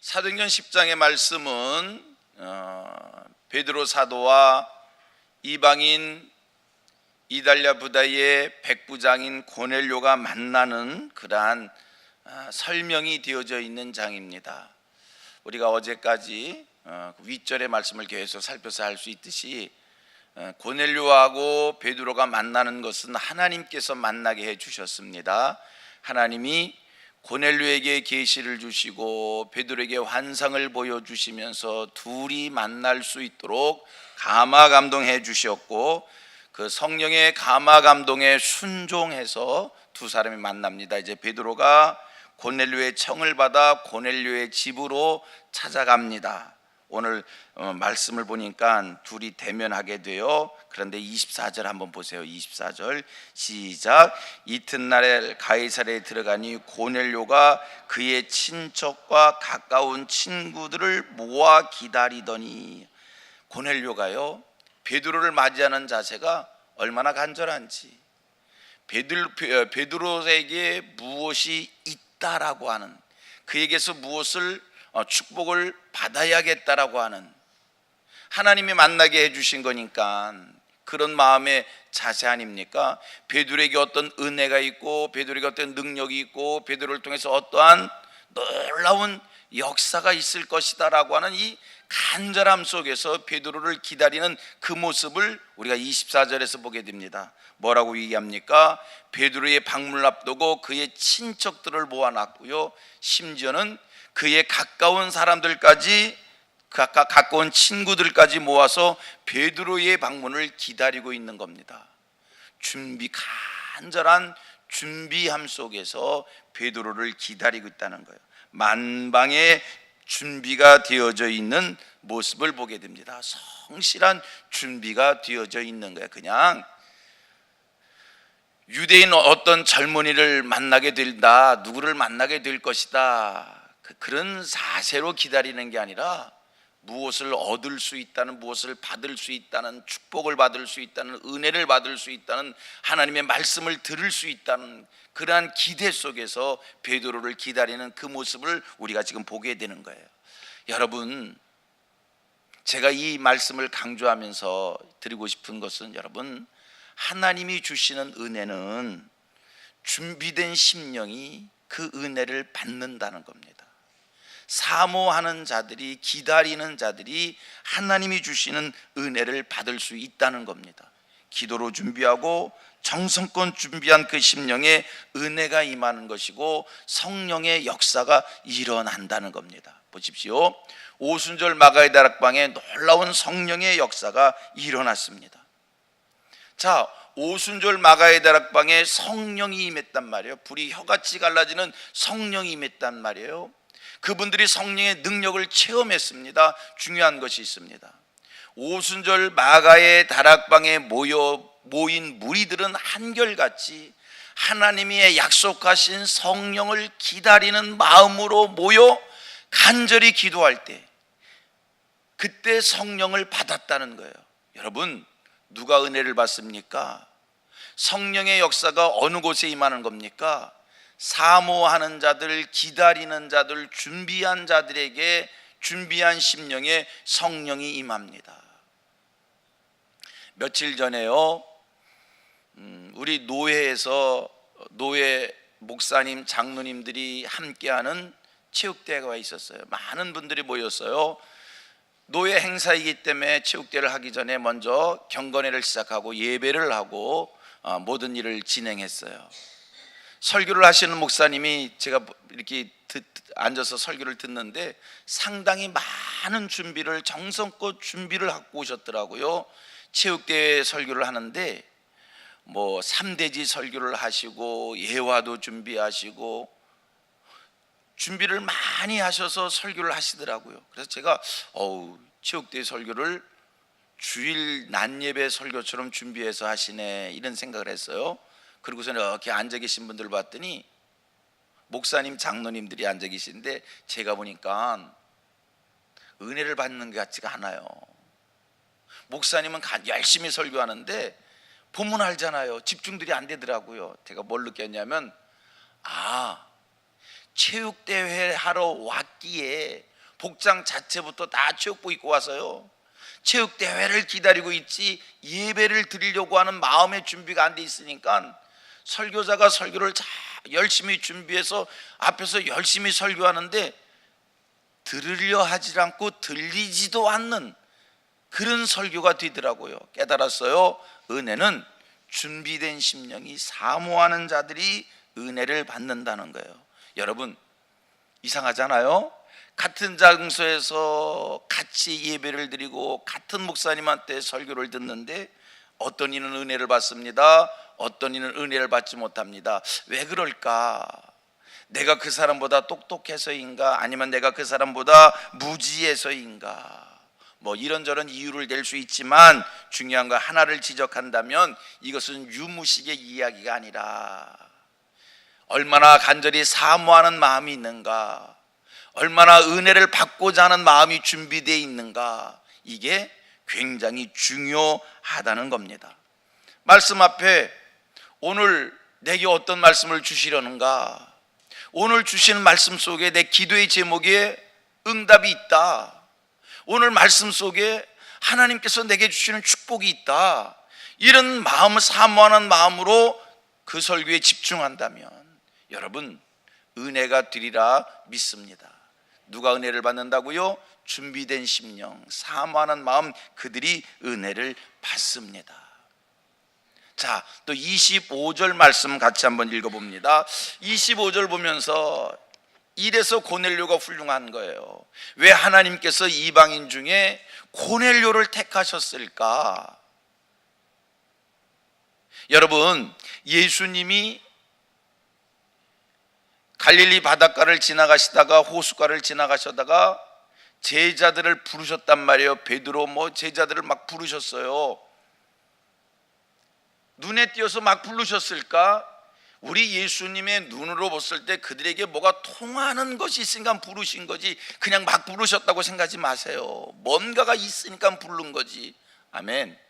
사도행전 10장의 말씀은 베드로 사도와 이방인 이달랴 부다의 백부장인 고넬료가 만나는 그러한 설명이 되어져 있는 장입니다. 우리가 어제까지 윗절의 말씀을 계속 살펴서 할 수 있듯이 고넬료하고 베드로가 만나는 것은 하나님께서 만나게 해주셨습니다. 하나님이 고넬료에게 계시를 주시고 베드로에게 환상을 보여주시면서 둘이 만날 수 있도록 감화 감동해 주셨고, 그 성령의 감화 감동에 순종해서 두 사람이 만납니다. 이제 베드로가 고넬료의 청을 받아 고넬료의 집으로 찾아갑니다. 오늘 말씀을 보니까 둘이 대면하게 돼요. 그런데 24절 한번 보세요. 24절 시작. 이튿날에 가이사랴에 들어가니 고넬료가 그의 친척과 가까운 친구들을 모아 기다리더니, 고넬료가요 베드로를 맞이하는 자세가 얼마나 간절한지, 베드로에게 무엇이 있다라고 하는, 그에게서 무엇을 축복을 받아야겠다라고 하는, 하나님이 만나게 해주신 거니까 그런 마음의 자세 아닙니까? 베드로에게 어떤 은혜가 있고 베드로에게 어떤 능력이 있고 베드로를 통해서 어떠한 놀라운 역사가 있을 것이다 라고 하는 이 간절함 속에서 베드로를 기다리는 그 모습을 우리가 24절에서 보게 됩니다. 뭐라고 얘기합니까? 베드로의 방문을 앞두고 그의 친척들을 모아놨고요, 심지어는 그의 가까운 사람들까지, 가까운 친구들까지 모아서 베드로의 방문을 기다리고 있는 겁니다. 간절한 준비함 속에서 베드로를 기다리고 있다는 거예요. 만방의 준비가 되어져 있는 모습을 보게 됩니다. 성실한 준비가 되어져 있는 거예요. 그냥 유대인 어떤 젊은이를 만나게 된다, 누구를 만나게 될 것이다, 그런 사세로 기다리는 게 아니라 무엇을 얻을 수 있다는, 무엇을 받을 수 있다는, 축복을 받을 수 있다는, 은혜를 받을 수 있다는, 하나님의 말씀을 들을 수 있다는 그러한 기대 속에서 베드로를 기다리는 그 모습을 우리가 지금 보게 되는 거예요. 여러분, 제가 이 말씀을 강조하면서 드리고 싶은 것은, 여러분, 하나님이 주시는 은혜는 준비된 심령이 그 은혜를 받는다는 겁니다. 사모하는 자들이, 기다리는 자들이 하나님이 주시는 은혜를 받을 수 있다는 겁니다. 기도로 준비하고 정성껏 준비한 그 심령에 은혜가 임하는 것이고 성령의 역사가 일어난다는 겁니다. 보십시오. 오순절 마가의 다락방에 놀라운 성령의 역사가 일어났습니다. 자, 오순절 마가의 다락방에 성령이 임했단 말이에요. 불이 혀같이 갈라지는 성령이 임했단 말이에요. 그분들이 성령의 능력을 체험했습니다. 중요한 것이 있습니다. 오순절 마가의 다락방에 모인 무리들은 한결같이 하나님이 약속하신 성령을 기다리는 마음으로 모여 간절히 기도할 때, 그때 성령을 받았다는 거예요. 여러분, 누가 은혜를 받습니까? 성령의 역사가 어느 곳에 임하는 겁니까? 사모하는 자들, 기다리는 자들, 준비한 자들에게, 준비한 심령에 성령이 임합니다. 며칠 전에요, 우리 노회에서 노회 목사님, 장로님들이 함께하는 체육대회가 있었어요. 많은 분들이 모였어요. 노회 행사이기 때문에 체육대회를 하기 전에 먼저 경건회를 시작하고 예배를 하고 모든 일을 진행했어요. 설교를 하시는 목사님이, 제가 이렇게 앉아서 설교를 듣는데 상당히 많은 준비를, 정성껏 준비를 갖고 오셨더라고요. 체육대회 설교를 하는데 3대지 설교를 하시고 예화도 준비하시고 준비를 많이 하셔서 설교를 하시더라고요. 그래서 제가 체육대회 설교를 주일 낮예배 설교처럼 준비해서 하시네, 이런 생각을 했어요. 그리고서 이렇게 앉아 계신 분들 봤더니 목사님, 장로님들이 앉아 계신데 제가 보니까 은혜를 받는 것 같지가 않아요. 목사님은 열심히 설교하는데 본문 알잖아요. 집중들이 안 되더라고요. 제가 뭘 느꼈냐면, 체육대회 하러 왔기에 복장 자체부터 다 체육복 입고 와서요, 체육대회를 기다리고 있지 예배를 드리려고 하는 마음의 준비가 안 돼 있으니까 설교자가 설교를 열심히 준비해서 앞에서 열심히 설교하는데 들으려 하지 않고 들리지도 않는 그런 설교가 되더라고요. 깨달았어요. 은혜는 준비된 심령이 사모하는 자들이 은혜를 받는다는 거예요. 여러분, 이상하잖아요? 같은 장소에서 같이 예배를 드리고 같은 목사님한테 설교를 듣는데 어떤 이는 은혜를 받습니다, 어떤 이는 은혜를 받지 못합니다. 왜 그럴까? 내가 그 사람보다 똑똑해서인가? 아니면 내가 그 사람보다 무지해서인가? 뭐 이런저런 이유를 댈 수 있지만 중요한 거 하나를 지적한다면 이것은 유무식의 이야기가 아니라 얼마나 간절히 사모하는 마음이 있는가, 얼마나 은혜를 받고자 하는 마음이 준비되어 있는가, 이게 굉장히 중요하다는 겁니다. 말씀 앞에 오늘 내게 어떤 말씀을 주시려는가, 오늘 주시는 말씀 속에 내 기도의 제목에 응답이 있다, 오늘 말씀 속에 하나님께서 내게 주시는 축복이 있다, 이런 마음을 사모하는 마음으로 그 설교에 집중한다면 여러분 은혜가 되리라 믿습니다. 누가 은혜를 받는다고요? 준비된 심령, 사모하는 마음, 그들이 은혜를 받습니다. 자, 또 25절 말씀 같이 한번 읽어봅니다. 25절 보면서 이래서 고넬료가 훌륭한 거예요. 왜 하나님께서 이방인 중에 고넬료를 택하셨을까? 여러분, 예수님이 갈릴리 바닷가를 지나가시다가 호숫가를 지나가시다가 제자들을 부르셨단 말이에요. 베드로 제자들을 막 부르셨어요. 눈에 띄어서 막 부르셨을까? 우리 예수님의 눈으로 봤을 때 그들에게 뭐가 통하는 것이 있으니까 부르신 거지, 그냥 막 부르셨다고 생각하지 마세요. 뭔가가 있으니까 부른 거지. 아멘.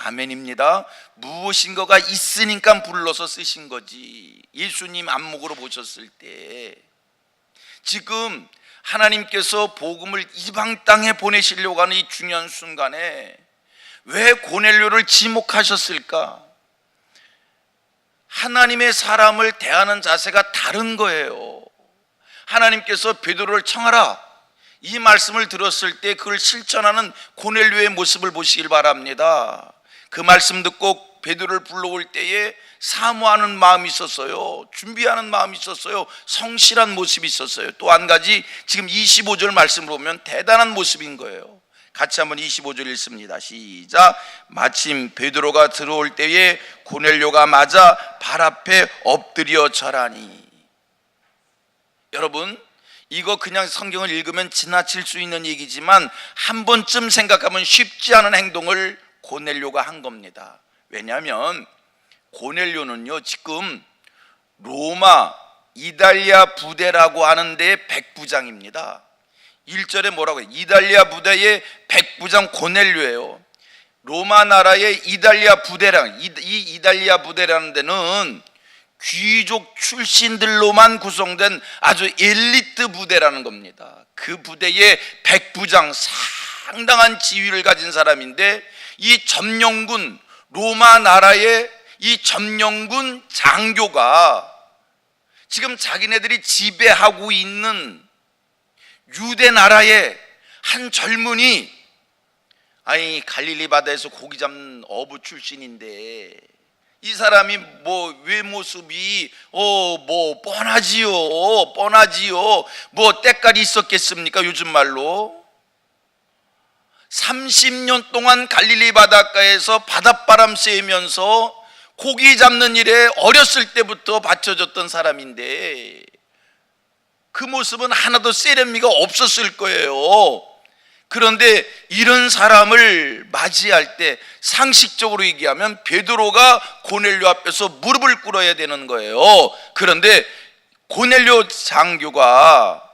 아멘입니다. 무엇인가가 있으니까 불러서 쓰신 거지. 예수님 안목으로 보셨을 때 지금 하나님께서 복음을 이방 땅에 보내시려고 하는 이 중요한 순간에 왜 고넬료를 지목하셨을까? 하나님의 사람을 대하는 자세가 다른 거예요. 하나님께서 베드로를 청하라, 이 말씀을 들었을 때 그걸 실천하는 고넬료의 모습을 보시길 바랍니다. 그 말씀 듣고 베드로를 불러올 때에 사모하는 마음이 있었어요. 준비하는 마음이 있었어요. 성실한 모습이 있었어요. 또 한 가지, 지금 25절 말씀을 보면 대단한 모습인 거예요. 같이 한번 25절 읽습니다. 시작. 마침 베드로가 들어올 때에 고넬료가 맞아 발 앞에 엎드려 절하니. 여러분, 이거 그냥 성경을 읽으면 지나칠 수 있는 얘기지만 한 번쯤 생각하면 쉽지 않은 행동을 고넬료가 한 겁니다. 왜냐하면 고넬료는요, 지금 로마 이달리아 부대라고 하는 데의 백부장입니다. 1절에 뭐라고 해요? 이달리아 부대의 백부장 고넬료예요. 로마 나라의 이달리아 부대랑, 이 이달리아 부대라는 데는 귀족 출신들로만 구성된 아주 엘리트 부대라는 겁니다. 그 부대의 백부장, 상당한 지위를 가진 사람인데, 이 점령군, 로마 나라의 이 점령군 장교가 지금 자기네들이 지배하고 있는 유대 나라의 한 젊은이, 아니 갈릴리 바다에서 고기 잡는 어부 출신인데 이 사람이 외모습이 뻔하지요. 뭐 때깔이 있었겠습니까? 요즘 말로 30년 동안 갈릴리 바닷가에서 바닷바람 쐬면서 고기 잡는 일에 어렸을 때부터 바쳐졌던 사람인데 그 모습은 하나도 세련미가 없었을 거예요. 그런데 이런 사람을 맞이할 때 상식적으로 얘기하면 베드로가 고넬료 앞에서 무릎을 꿇어야 되는 거예요. 그런데 고넬료 장교가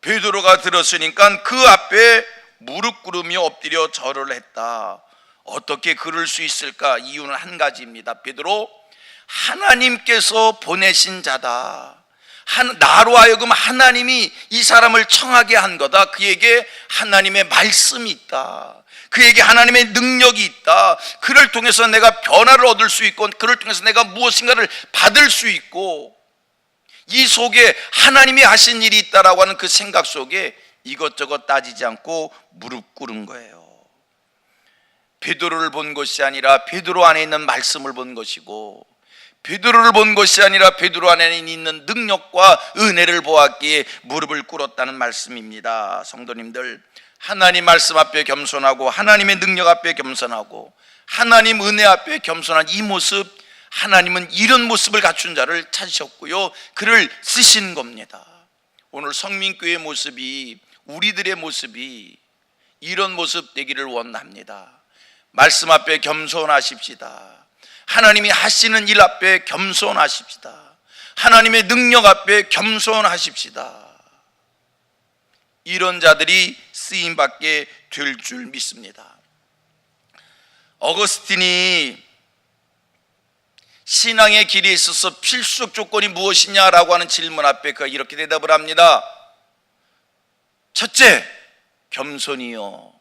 베드로가 들었으니까 그 앞에 무릎 꿇으며 엎드려 절을 했다. 어떻게 그럴 수 있을까? 이유는 한 가지입니다. 베드로, 하나님께서 보내신 자다. 나로 하여금 하나님이 이 사람을 청하게 한 거다. 그에게 하나님의 말씀이 있다. 그에게 하나님의 능력이 있다. 그를 통해서 내가 변화를 얻을 수 있고, 그를 통해서 내가 무엇인가를 받을 수 있고, 이 속에 하나님이 하신 일이 있다라고 하는 그 생각 속에 이것저것 따지지 않고 무릎 꿇은 거예요. 베드로를 본 것이 아니라 베드로 안에 있는 말씀을 본 것이고, 베드로를 본 것이 아니라 베드로 안에 있는 능력과 은혜를 보았기에 무릎을 꿇었다는 말씀입니다. 성도님들, 하나님 말씀 앞에 겸손하고 하나님의 능력 앞에 겸손하고 하나님 은혜 앞에 겸손한 이 모습, 하나님은 이런 모습을 갖춘 자를 찾으셨고요, 그를 쓰신 겁니다. 오늘 성민교회의 모습이, 우리들의 모습이 이런 모습 되기를 원합니다. 말씀 앞에 겸손하십시다. 하나님이 하시는 일 앞에 겸손하십시다. 하나님의 능력 앞에 겸손하십시다. 이런 자들이 쓰임받게 될 줄 믿습니다. 어거스틴이 신앙의 길에 있어서 필수적 조건이 무엇이냐라고 하는 질문 앞에 그가 이렇게 대답을 합니다. 첫째, 겸손이요.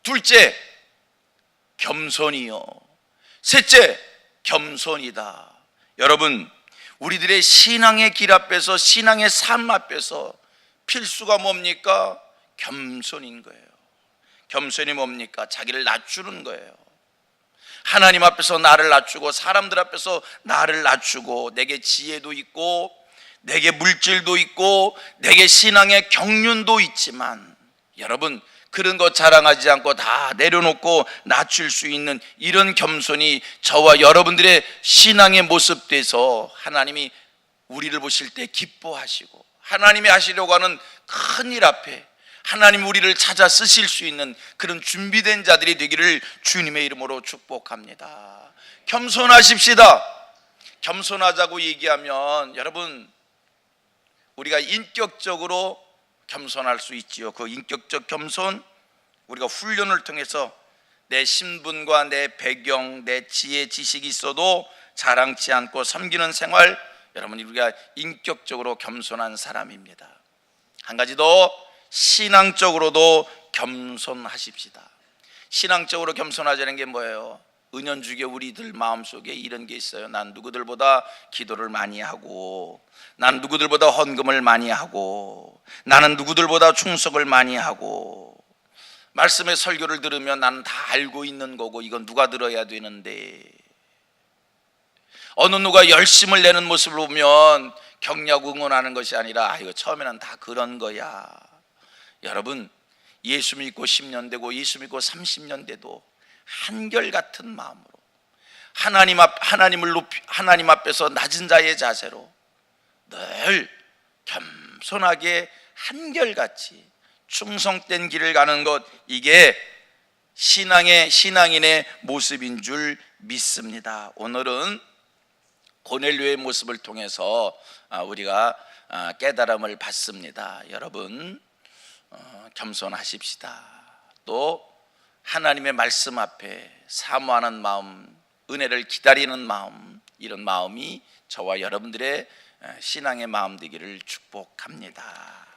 둘째, 겸손이요. 셋째, 겸손이다. 여러분, 우리들의 신앙의 길 앞에서, 신앙의 삶 앞에서 필수가 뭡니까? 겸손인 거예요. 겸손이 뭡니까? 자기를 낮추는 거예요. 하나님 앞에서 나를 낮추고, 사람들 앞에서 나를 낮추고, 내게 지혜도 있고, 내게 물질도 있고, 내게 신앙의 경륜도 있지만, 여러분, 그런 거 자랑하지 않고 다 내려놓고 낮출 수 있는 이런 겸손이 저와 여러분들의 신앙의 모습 돼서 하나님이 우리를 보실 때 기뻐하시고, 하나님이 하시려고 하는 큰 일 앞에 하나님 우리를 찾아 쓰실 수 있는 그런 준비된 자들이 되기를 주님의 이름으로 축복합니다. 겸손하십시다. 겸손하자고 얘기하면 여러분, 우리가 인격적으로 겸손할 수 있지요. 그 인격적 겸손, 우리가 훈련을 통해서 내 신분과 내 배경, 내 지혜, 지식이 있어도 자랑치 않고 섬기는 생활, 여러분, 우리가 인격적으로 겸손한 사람입니다. 한 가지 더, 신앙적으로도 겸손하십시다. 신앙적으로 겸손하자는 게 뭐예요? 은연중에 우리들 마음속에 이런 게 있어요. 난 누구들보다 기도를 많이 하고, 난 누구들보다 헌금을 많이 하고, 나는 누구들보다 충성을 많이 하고, 말씀의 설교를 들으면 나는 다 알고 있는 거고, 이건 누가 들어야 되는데, 어느 누가 열심을 내는 모습을 보면 격려하고 응원하는 것이 아니라, 이거 처음에는 다 그런 거야. 여러분, 예수 믿고 10년 되고 예수 믿고 30년 돼도 한결같은 마음으로 하나님 앞에서 낮은 자의 자세로 늘 겸손하게 한결같이 충성된 길을 가는 것, 이게 신앙인의 모습인 줄 믿습니다. 오늘은 고넬료의 모습을 통해서 우리가 깨달음을 받습니다. 여러분, 겸손하십시다. 또 하나님의 말씀 앞에 사모하는 마음, 은혜를 기다리는 마음, 이런 마음이 저와 여러분들의 신앙의 마음 되기를 축복합니다.